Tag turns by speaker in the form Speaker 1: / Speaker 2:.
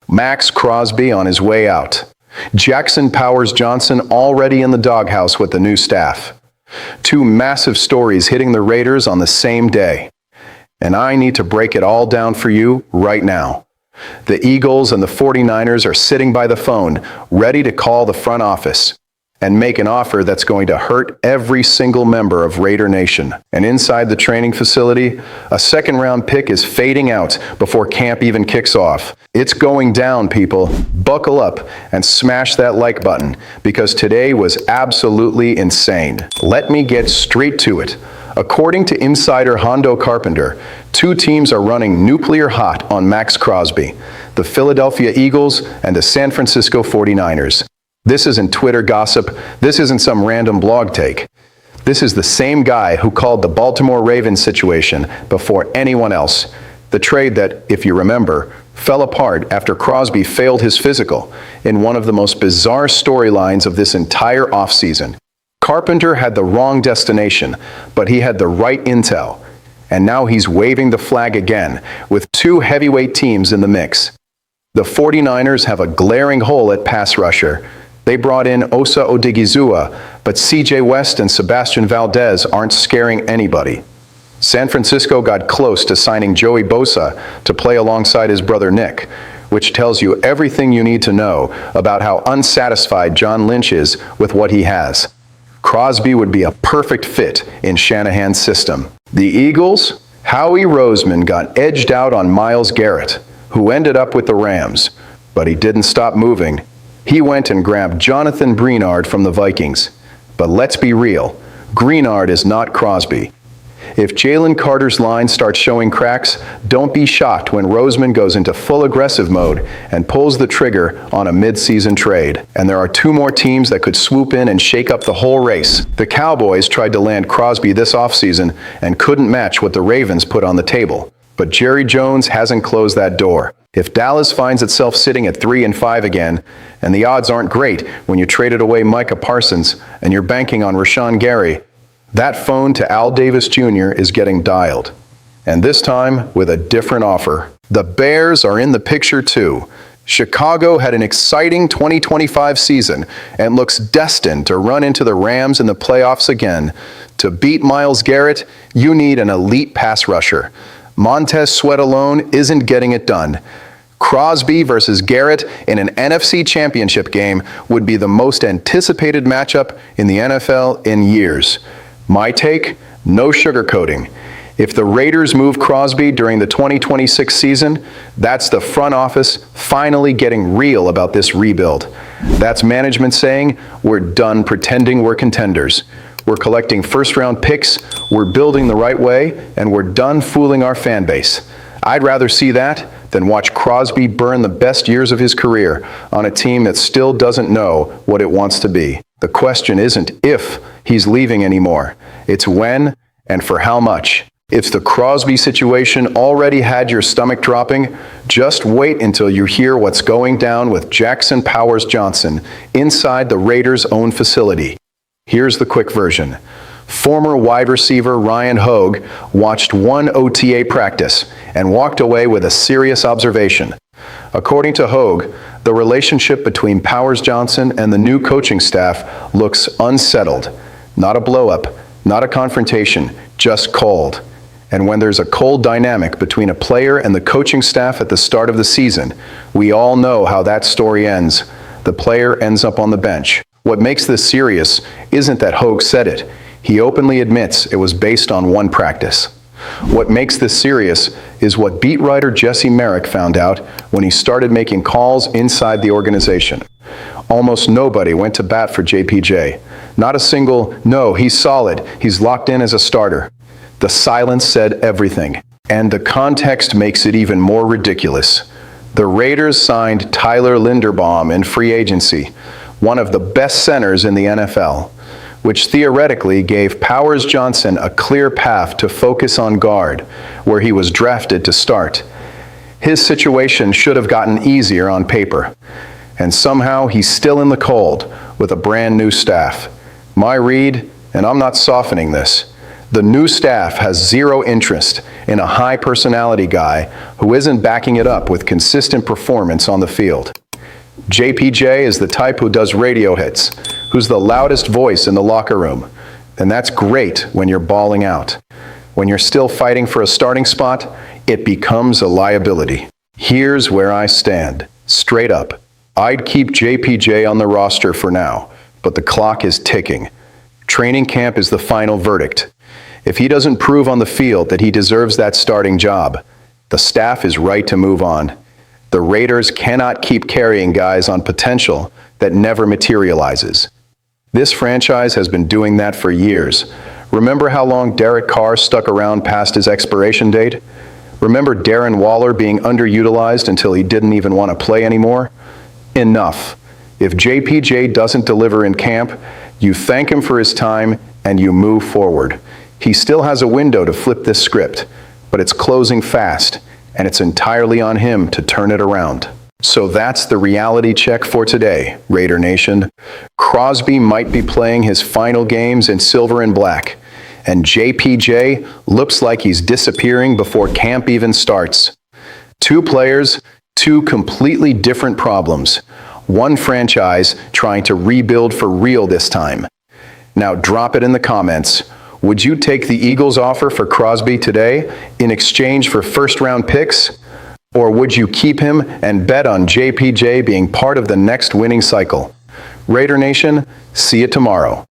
Speaker 1: Maxx Crosby on his way out. Jackson Powers Johnson already in the doghouse with the new staff. Two massive stories hitting the Raiders on the same day. And I need to break it all down for you right now. The Eagles and the 49ers are sitting by the phone, ready to call the front office and make an offer that's going to hurt every single member of Raider Nation. And inside the training facility, a second-round pick is fading out before camp even kicks off. It's going down, people. Buckle up and smash that like button, because today was absolutely insane. Let me get straight to it. According to insider Hondo Carpenter, two teams are running nuclear hot on Maxx Crosby, the Philadelphia Eagles and the San Francisco 49ers. This isn't Twitter gossip. This isn't some random blog take. This is the same guy who called the Baltimore Ravens situation before anyone else. The trade that, if you remember, fell apart after Crosby failed his physical in one of the most bizarre storylines of this entire offseason. Carpenter had the wrong destination, but he had the right intel. And now he's waving the flag again, with two heavyweight teams in the mix. The 49ers have a glaring hole at pass rusher. They brought in Osa Odigizua, but CJ West and Sebastian Valdez aren't scaring anybody. San Francisco got close to signing Joey Bosa to play alongside his brother Nick, which tells you everything you need to know about how unsatisfied John Lynch is with what he has. Crosby would be a perfect fit in Shanahan's system. The Eagles? Howie Roseman got edged out on Myles Garrett, who ended up with the Rams, but he didn't stop moving. He went and grabbed Jonathan Greenard from the Vikings. But let's be real, Greenard is not Crosby. If Jalen Carter's line starts showing cracks, don't be shocked when Roseman goes into full aggressive mode and pulls the trigger on a mid-season trade. And there are two more teams that could swoop in and shake up the whole race. The Cowboys tried to land Crosby this offseason and couldn't match what the Ravens put on the table. But Jerry Jones hasn't closed that door. If Dallas finds itself sitting at 3-5 again, and the odds aren't great when you traded away Micah Parsons and you're banking on Rashawn Gary, that phone to Al Davis Jr. is getting dialed. And this time with a different offer. The Bears are in the picture too. Chicago had an exciting 2025 season and looks destined to run into the Rams in the playoffs again. To beat Myles Garrett, you need an elite pass rusher. Montez Sweat alone isn't getting it done. Crosby versus Garrett in an NFC championship game would be the most anticipated matchup in the NFL in years. My take? No sugarcoating. If the Raiders move Crosby during the 2026 season, that's the front office finally getting real about this rebuild. That's management saying, we're done pretending we're contenders. We're collecting first-round picks, we're building the right way, and we're done fooling our fan base. I'd rather see that than watch Crosby burn the best years of his career on a team that still doesn't know what it wants to be. The question isn't if he's leaving anymore. It's when and for how much. If the Crosby situation already had your stomach dropping, just wait until you hear what's going down with Jackson Powers Johnson inside the Raiders' own facility. Here's the quick version. Former wide receiver Ryan Hogue watched one OTA practice and walked away with a serious observation. According to Hogue, the relationship between Powers Johnson and the new coaching staff looks unsettled. Not a blow-up, not a confrontation, just cold. And when there's a cold dynamic between a player and the coaching staff at the start of the season, we all know how that story ends. The player ends up on the bench. What makes this serious isn't that Hogue said it. He openly admits it was based on one practice. What makes this serious is what beat writer Jesse Merrick found out when he started making calls inside the organization. Almost nobody went to bat for JPJ. Not a single, no, he's solid, he's locked in as a starter. The silence said everything. And the context makes it even more ridiculous. The Raiders signed Tyler Linderbaum in free agency, one of the best centers in the NFL, which theoretically gave Powers Johnson a clear path to focus on guard, where he was drafted to start. His situation should have gotten easier on paper. And somehow he's still in the cold with a brand new staff. My read, and I'm not softening this, the new staff has zero interest in a high-personality guy who isn't backing it up with consistent performance on the field. JPJ is the type who does radio hits, who's the loudest voice in the locker room. And that's great when you're balling out. When you're still fighting for a starting spot, it becomes a liability. Here's where I stand. Straight up. I'd keep JPJ on the roster for now, but the clock is ticking. Training camp is the final verdict. If he doesn't prove on the field that he deserves that starting job, the staff is right to move on. The Raiders cannot keep carrying guys on potential that never materializes. This franchise has been doing that for years. Remember how long Derek Carr stuck around past his expiration date? Remember Darren Waller being underutilized until he didn't even want to play anymore? Enough. If JPJ doesn't deliver in camp, you thank him for his time and you move forward. He still has a window to flip this script, but it's closing fast, and it's entirely on him to turn it around. So that's the reality check for today, Raider Nation. Crosby might be playing his final games in silver and black, and JPJ looks like he's disappearing before camp even starts. Two players, two completely different problems. One franchise trying to rebuild for real this time. Now drop it in the comments. Would you take the Eagles' offer for Crosby today in exchange for first-round picks? Or would you keep him and bet on JPJ being part of the next winning cycle? Raider Nation, see you tomorrow.